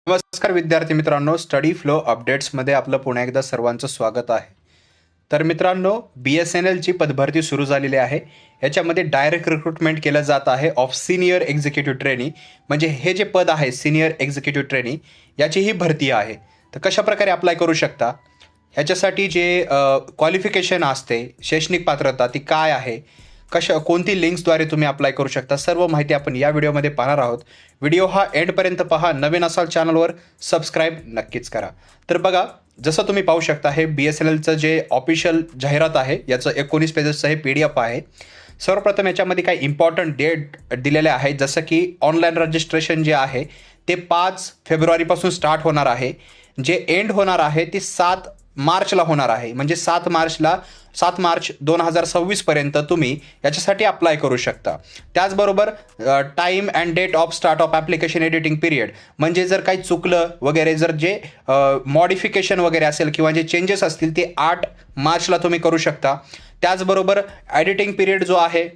नमस्कार विद्यार्थी मित्रांनो, स्टडी फ्लो अपडेट्समध्ये आपलं पुन्हा एकदा सर्वांचं स्वागत आहे. तर मित्रांनो, BSNLची पदभरती सुरू झालेली आहे. याच्यामध्ये डायरेक्ट रिक्रुटमेंट केलं जात आहे ऑफ सिनियर एक्झिक्युटिव्ह ट्रेनी. म्हणजे हे जे पद आहे सिनियर एक्झिक्युटिव्ह ट्रेनी याची ही भरती आहे. तर कशाप्रकारे अप्लाय करू शकता, ह्याच्यासाठी जे क्वालिफिकेशन असते, शैक्षणिक पात्रता ती काय आहे, कोणती लिंक्सद्वारे तुम्ही अप्लाय करू शकता, सर्व माहिती आपण या व्हिडिओमध्ये पाहणार आहोत. व्हिडिओ हा एंडपर्यंत पहा. नवीन असाल चॅनलवर सबस्क्राईब नक्कीच करा. तर बघा, जसं तुम्ही पाहू शकता हे BSNLचं जे ऑफिशियल जाहिरात आहे याचं 19 पेजेसचं हे PDF आहे. सर्वप्रथम याच्यामध्ये काही इम्पॉर्टंट डेट दिलेले आहेत, जसं की ऑनलाईन रजिस्ट्रेशन जे आहे ते 5 फेब्रुवारीपासून स्टार्ट होणार आहे. जे एंड होणार आहे ते 7 मार्चला होणार आहे. म्हणजे 7 मार्च 2026 पर्यंत तुम्ही याच्यासाठी अप्लाय करू शकता. त्याचबरोबर time and date of start of application editing period, म्हणजे जर काही चुकलं वगैरे, जर जे मॉडिफिकेशन वगैरे असेल किंवा जे चेंजेस असतील ते 8 मार्चला तुम्ही करू शकता. त्याचबरोबर एडिटिंग पिरियड जो आहे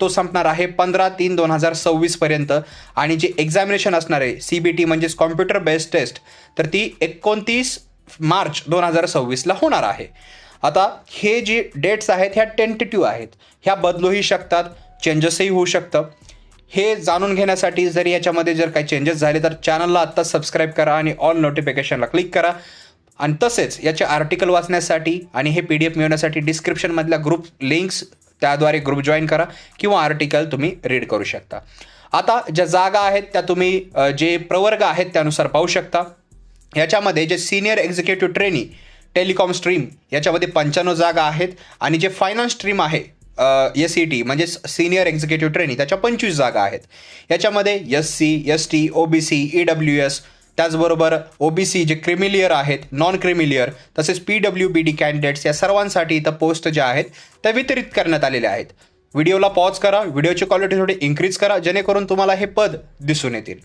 तो संपणार आहे 15/3/2026 पर्यंत. आणि जे एक्झामिनेशन असणार आहे CBT म्हणजेच कॉम्प्युटर बेस्ड टेस्ट, तर ती 29 मार्च 2026ला होणार आहे. आता हे जे डेट्स आहेत ह्या टेंटेटिव्ह आहेत, ह्या बदलूही शकतात, चेंजेसही होऊ शकतं. हे जाणून घेण्यासाठी जर याच्यामध्ये जर काही चेंजेस झाले तर चॅनलला आत्ता सबस्क्राईब करा आणि ऑल नोटिफिकेशनला क्लिक करा. आणि तसेच याचे आर्टिकल वाचण्यासाठी आणि हे PDF मिळवण्यासाठी डिस्क्रिप्शनमधल्या ग्रुप लिंक्स, त्याद्वारे ग्रुप जॉईन करा किंवा आर्टिकल तुम्ही रीड करू शकता. आता ज्या जागा आहेत त्या तुम्ही जे प्रवर्ग आहेत त्यानुसार पाहू शकता. याच्यामध्ये जे senior executive trainee telecom stream याच्यामध्ये 95 जागा आहेत. आणि जे फायनान्स स्ट्रीम आहे SET म्हणजे सिनियर एक्झिक्युटिव्ह ट्रेनी त्याच्या 25 जागा आहेत. याच्यामध्ये SC, ST, OBC, EWS, त्याचबरोबर OBC जे क्रिमिलियर आहेत, नॉन क्रिमिलियर, तसेच PWBD कॅन्डिडेट्स या सर्वांसाठी इथं पोस्ट ज्या आहेत त्या वितरित करण्यात आलेल्या आहेत. व्हिडिओला पॉज करा, व्हिडिओची क्वालिटी थोडी इन्क्रीज करा जेणेकरून तुम्हाला हे पद दिसून येतील.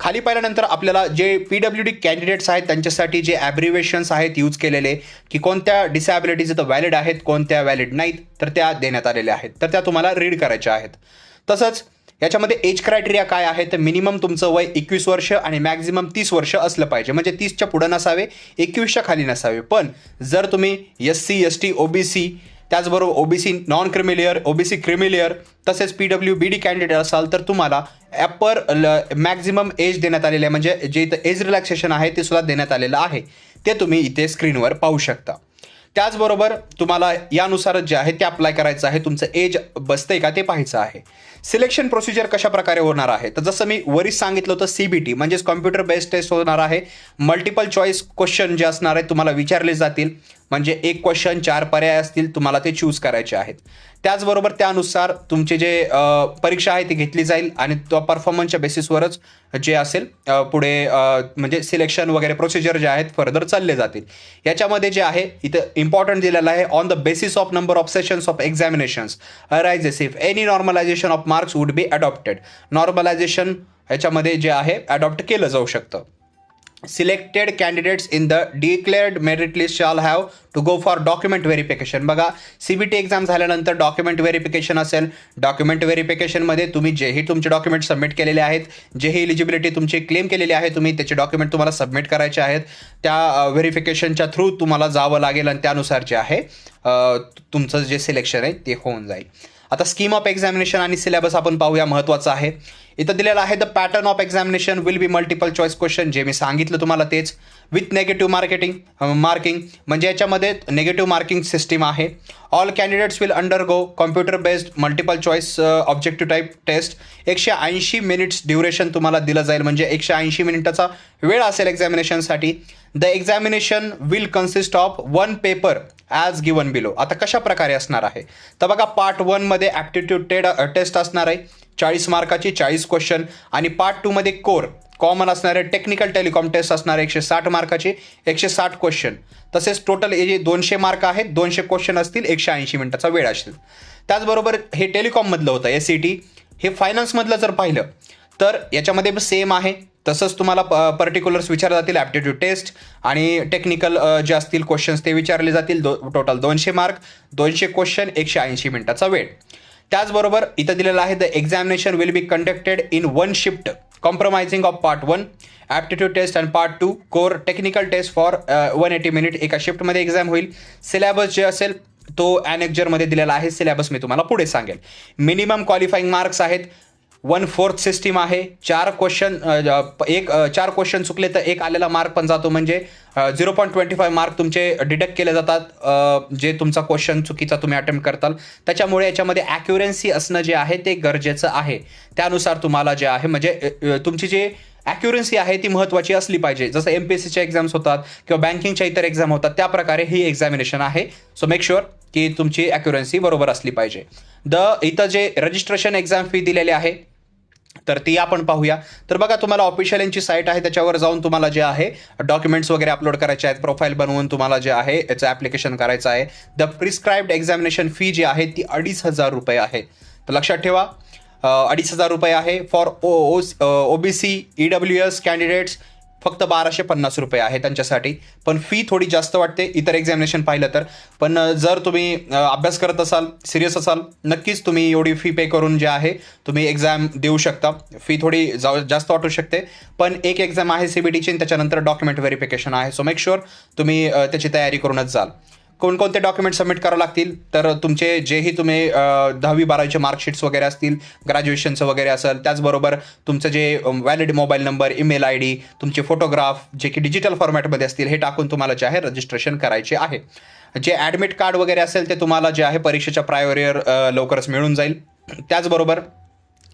खाली पाहिल्यानंतर आपल्याला जे PWD कॅन्डिडेट्स आहेत त्यांच्यासाठी जे ॲब्रिवेशन्स आहेत यूज केलेले, की कोणत्या डिसॅबिलिटीज इथं व्हॅलिड आहेत, कोणत्या व्हॅलिड नाहीत, तर त्या देण्यात आलेल्या आहेत. तर त्या तुम्हाला रीड करायच्या आहेत. तसंच याच्यामध्ये एज क्रायटेरिया काय आहे, तर मिनिमम तुमचं वय 21 वर्ष आणि मॅक्झिमम 30 वर्ष असलं पाहिजे. म्हणजे 30च्या पुढं नसावे, 21च्या खाली नसावे. पण जर तुम्ही SC, ST, OBC, त्याचबरोबर OBC non creamy layer, OBC creamy layer, तसेच PWBD कॅन्डिडेट असाल तर तुम्हाला ॲपर मॅक्झिमम एज देण्यात आलेलं आहे. म्हणजे जे इथं एज रिलॅक्सेशन आहे ते सुद्धा देण्यात आलेलं आहे, ते तुम्ही इथे स्क्रीनवर पाहू शकता. त्याचबरोबर तुम्हाला यानुसार जे आहे ते अप्लाय करायचं आहे, तुमचं एज बसतंय का ते पाहायचं आहे. सिलेक्शन प्रोसिजर कशा प्रकारे होणार आहे, तर जसं मी वरीच सांगितलं होतं CBT म्हणजेच कॉम्प्युटर बेस्ड टेस्ट होणार आहे. मल्टिपल चॉईस क्वेश्चन जे असणार आहेत तुम्हाला विचारले जातील. म्हणजे एक क्वेश्चन 4 पर्याय असतील, तुम्हाला ते चूज करायचे आहेत. त्याचबरोबर त्यानुसार तुमचे जे परीक्षा आहे ती घेतली जाईल आणि तो परफॉर्मन्सच्या बेसिसवरच जे असेल पुढे म्हणजे सिलेक्शन वगैरे प्रोसिजर जे आहेत फर्दर चालले जातील. याच्यामध्ये जे आहे इथं इम्पॉर्टंट दिलेलं आहे, on the basis of number of sessions of examinations arises if any normalisation of marks would be adopted. Normalisation ह्याच्यामध्ये जे आहे अडॉप्ट केलं जाऊ शकतं. Selected candidates in the declared merit list shall have to go for document verification. बघा, CBT exam झाल्यानंतर document verification असेल. Document व्हेरिफिकेशनमध्ये तुम्ही जेही तुमचे डॉक्युमेंट सबमिट केलेले आहेत, जेही एलिजिबिलिटी तुमची क्लेम केलेली आहे, तुम्ही त्याचे डॉक्युमेंट तुम्हाला सबमिट करायचे आहेत. त्या व्हेरिफिकेशनच्या थ्रू तुम्हाला जावं लागेल आणि त्यानुसार जे आहे तुमचं जे सिलेक्शन आहे ते होऊन जाईल. आता स्कीम ऑफ एक्झामिनेशन आणि सिलेबस आपण पाहूया, महत्त्वाचं आहे. इथं दिलेलं आहे the pattern of examination will B multiple choice question, जे मी सांगितलं तुम्हाला तेच, विथ नेगेटिव्ह मार्किंग. म्हणजे याच्यामध्ये नेगेटिव्ह मार्किंग सिस्टीम आहे. All candidates will undergo computer based multiple choice objective type test. 180 minutes duration तुम्हाला दिलं जाईल, म्हणजे 180 मिनिटाचा वेळ असेल एक्झामिनेशनसाठी. The examination will consist of 1 paper as given below. आता कशा प्रकारे असणार आहे, तर बघा, पार्ट 1 मध्ये ॲप्टिट्यूड टेस्ट असणार आहे 40 मार्काची, 40 क्वेश्चन. आणि पार्ट 2 मध्ये कोर कॉमन असणारे टेक्निकल टेलिकॉम टेस्ट असणार आहे 160 मार्काची, 160 क्वेश्चन. तसेच टोटल जे 200 मार्क आहेत, 200 क्वेश्चन असतील, 180 मिनिटाचा वेळ असेल. त्याचबरोबर हे टेलिकॉममधलं होतं SET. हे फायनान्समधलं जर पाहिलं तर याच्यामध्ये सेम आहे. तसंच तुम्हाला पर्टिक्युलर्स विचारले जातील, ॲप्टिट्यूड टेस्ट आणि टेक्निकल जे असतील क्वेश्चन्स ते विचारले जातील. टोटल 200 मार्क, 200 क्वेश्चन, 180 मिनिटाचा वेळ. त्याचबरोबर इथं दिलेलं आहे the examination will be conducted in one shift compromising of part 1 aptitude test and part 2 core technical test for 180 minute. एका शिफ्टमध्ये एक्झाम होईल. सिलेबस जे असेल तो ॲनेक्झरमध्ये दिलेला आहे. सिलेबस मी तुम्हाला पुढे सांगेल. मिनिमम क्वालिफाईंग मार्क्स आहेत 1/4 सिस्टीम आहे. 4 क्वेश्चन चुकले तर एक आलेला मार्क पण जातो, म्हणजे 0.25 मार्क तुमचे डिडक्ट केले जातात जे तुमचा क्वेश्चन चुकीचा तुम्ही अटेम्प्ट करताल. त्याच्यामुळे याच्यामध्ये ॲक्युरन्सी असणं जे आहे ते गरजेचं आहे. त्यानुसार तुम्हाला जे आहे म्हणजे तुमची जे ॲक्युरन्सी आहे ती महत्त्वाची असली पाहिजे. जसं MPSCच्या एक्झाम्स होतात किंवा बँकिंगच्या इतर एक्झाम होतात त्या प्रकारे ही एक्झामिनेशन आहे. सो मेक शुअर की तुमची ॲक्युरन्सी बरोबर असली पाहिजे. इथं जे रजिस्ट्रेशन एक्झाम फी दिलेली आहे तर ती आपण पाहूया. तर बघा, तुम्हाला ऑफिशियल यांची साईट आहे त्याच्यावर जाऊन तुम्हाला जे आहे डॉक्युमेंट्स वगैरे अपलोड करायचे आहेत. प्रोफाईल बनवून तुम्हाला जे आहे याचं ॲप्लिकेशन करायचं आहे. द प्रिस्क्राईब्ड एक्झामिनेशन फी जी आहे ती 2,500 रुपये आहे. तर लक्षात ठेवा 2,500 रुपये आहे. फॉर OBC EWS कॅन्डिडेट्स फक्त 1,250 रुपये आहे त्यांच्यासाठी. पण फी थोडी जास्त वाटते इतर एक्झामिनेशन पाहिलं तर. पण जर तुम्ही अभ्यास करत असाल, सिरियस असाल, नक्कीच तुम्ही एवढी फी पे करून जे आहे तुम्ही एक्झाम देऊ शकता. फी थोडी जास्त वाटू शकते, पण एक एक्झाम आहे CBTची, त्याच्यानंतर डॉक्युमेंट व्हेरिफिकेशन आहे. सो मेक शुअर तुम्ही त्याची तयारी करूनच जाल. कोणकोणते डॉक्युमेंट सबमिट करावं लागतील तर तुमचे जेही तुम्ही 10वी-12वीचे मार्कशीट्स वगैरे असतील, ग्रॅज्युएशनचं वगैरे असेल, त्याचबरोबर तुमचं जे valid mobile number, email ID, तुमचे फोटोग्राफ जे की डिजिटल फॉर्मॅटमध्ये असतील हे टाकून तुम्हाला जे आहे रजिस्ट्रेशन करायचे आहे. जे ॲडमिट कार्ड वगैरे असेल ते तुम्हाला जे आहे परीक्षेच्या प्रायर इयर लवकरच मिळून जाईल. त्याचबरोबर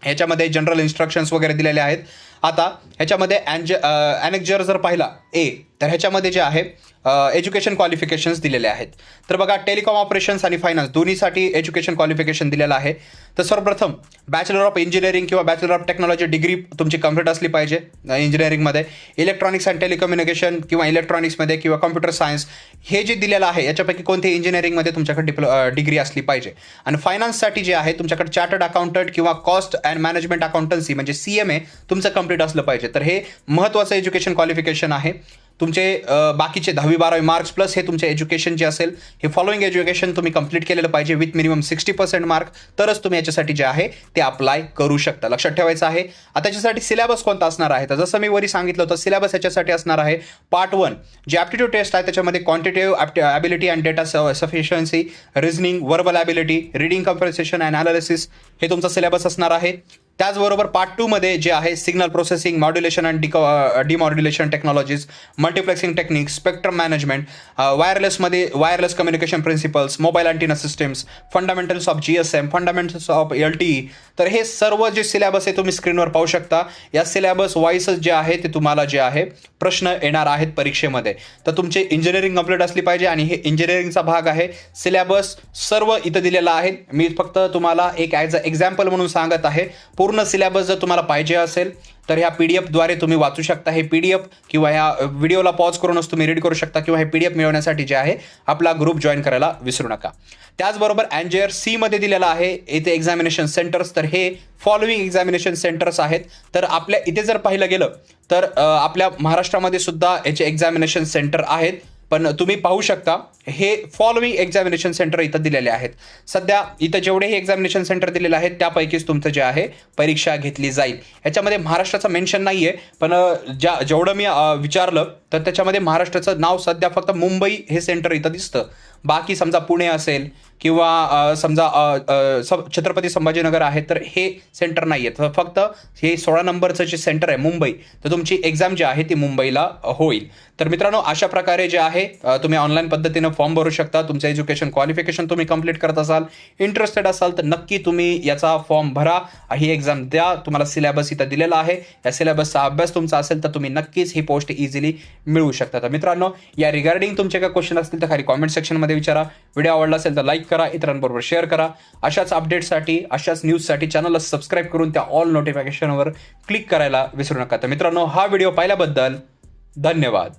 ह्याच्यामध्ये जनरल इन्स्ट्रक्शन्स वगैरे दिलेले आहेत. आता ह्याच्यामध्ये ॲनेक्झर जर पाहिला तर ह्याच्यामध्ये जे आहे एज्युकेशन क्वालिफिकेशन्स दिलेले आहेत. तर बघा, टेलिकॉम ऑपरेशन्स आणि फायनान्स दोन्हीसाठी एज्युकेशन क्वालिफिकेशन दिलेलं आहे. तर सर्वप्रथम बॅचलर ऑफ इंजिनिअरिंग किंवा बॅचलर ऑफ टेक्नॉलॉजी डिग्री तुमची कंप्लीट असली पाहिजे इंजिनिअरिंगमध्ये. इलेक्ट्रॉनिक्स अँड टेलिकम्युनिकेशन किंवा इलेक्ट्रॉनिक्समध्ये किंवा कॉम्प्युटर सायन्स हे जे दिलेलं आहे याच्यापैकी कोणते इंजिनिअरिंगमध्ये तुमच्याकडे डिग्री असली पाहिजे. आणि फायनान्ससाठी जे आहे तुमच्याकडे चार्टर्ड अकाउंटंट किंवा कॉस्ट अँड मॅनेजमेंट अकाउंटन्सी म्हणजे CMA तुमचं कंप्लीट असलं पाहिजे. तर हे महत्त्वाचं एज्युकेशन क्वालिफिकेशन आहे. तुमचे बाकीचे 10वी-12वी मार्क्स प्लस हे तुमचे एज्युकेशन जे असेल हे फॉलोइंग एज्युकेशन तुम्ही कंप्लीट केलेलं पाहिजे विथ मिनिमम 60% मार्क, तरच तुम्ही याच्यासाठी जे आहे ते अप्लाय करू शकता. लक्षात ठेवायचं आहे. आता त्याच्यासाठी सिलेबस कोणता असणार आहे तर जसं मी वरी सांगितलं होतं सिलेबस याच्यासाठी असणार आहे पार्ट 1 जे ॲप्टिट्यूड टेस्ट आहे त्याच्यामध्ये quantitative ability and data sufficiency, reasoning, verbal ability, reading comprehension and analysis हे तुमचा सिलेबस असणार आहे. त्याचबरोबर पार्ट 2 मध्ये जे आहे signal processing, modulation and demodulation technologies, multiplexing technique, spectrum management, वायरलेसमध्ये wireless communication principles, mobile antenna systems, fundamentals of GSM, fundamentals of LTE. तर हे सर्व जे सिलेबस आहे तुम्ही स्क्रीनवर पाहू शकता. या सिलेबस वाईसच जे आहे ते तुम्हाला जे आहे प्रश्न येणार आहेत परीक्षेमध्ये. तर तुमचे इंजिनिअरिंग कंप्लीट असली पाहिजे आणि हे इंजिनिअरिंगचा भाग आहे. सिलेबस सर्व इथं दिलेला आहे. मी फक्त तुम्हाला एक ॲज अ एक्झाम्पल म्हणून सांगत आहे. पूर्ण सिलेबस जर तुम्हाला पाहिजे असेल तर ह्या PDFद्वारे तुम्ही वाचू शकता. हे PDF किंवा ह्या व्हिडिओला पॉज करूनच तुम्ही रीड करू शकता किंवा हे PDF मिळवण्यासाठी जे आहे आपला ग्रुप जॉईन करायला विसरू नका. त्याचबरोबर अँजेर Cमध्ये दिलेला आहे इथे एक्झामिनेशन सेंटर्स. तर हे फॉलोइंग एक्झामिनेशन सेंटर्स आहेत. तर आपल्या इथे जर पाहिलं गेलं तर आपल्या महाराष्ट्रामध्ये सुद्धा याचे एक्झामिनेशन सेंटर आहेत. पण तुम्ही पाहू शकता हे फॉलोइंग एक्झामिनेशन सेंटर इथं दिलेले आहेत. सध्या इथं जेवढेही एक्झामिनेशन सेंटर दिलेले आहेत त्यापैकीच तुमचं जे आहे परीक्षा घेतली जाईल. याच्यामध्ये महाराष्ट्राचं मेन्शन नाही आहे, पण जेवढं मी विचारलं तर त्याच्यामध्ये महाराष्ट्राचं नाव सध्या फक्त मुंबई हे सेंटर इथं दिसतं. बाकी समजा पुणे असेल किंवा समजा छत्रपती संभाजीनगर आहे तर हे सेंटर नाही आहे. फक्त हे 16 नंबरचं जे सेंटर आहे मुंबई, तर तुमची एक्झाम जी आहे ती मुंबईला होईल. तर मित्रांनो, अशा प्रकारे जे आहे तुम्ही ऑनलाईन पद्धतीनं फॉर्म भरू शकता. तुमचं एज्युकेशन क्वालिफिकेशन तुम्ही कंप्लीट करत असाल, इंटरेस्टेड असाल तर नक्की तुम्ही याचा फॉर्म भरा, ही एक्झाम द्या. तुम्हाला सिलेबस इथं दिलेला आहे. या सिलेबसचा अभ्यास तुमचा असेल तर तुम्ही नक्कीच ही पोस्ट इझिली मिळवू शकता. तर मित्रांनो, या रिगार्डिंग तुमचे काही क्वेश्चन असतील तर खाली कॉमेंट सेक्शनमध्ये विचारा. व्हिडिओ आवडला असेल तर लाईक करा, इतरांबरोबर शेअर करा. अशाच अपडेट्ससाठी, अशाच न्यूजसाठी चॅनलला सबस्क्राईब करून त्या ऑल नोटिफिकेशनवर क्लिक करायला विसरू नका. तर मित्रांनो, हा व्हिडिओ पाहिल्याबद्दल धन्यवाद.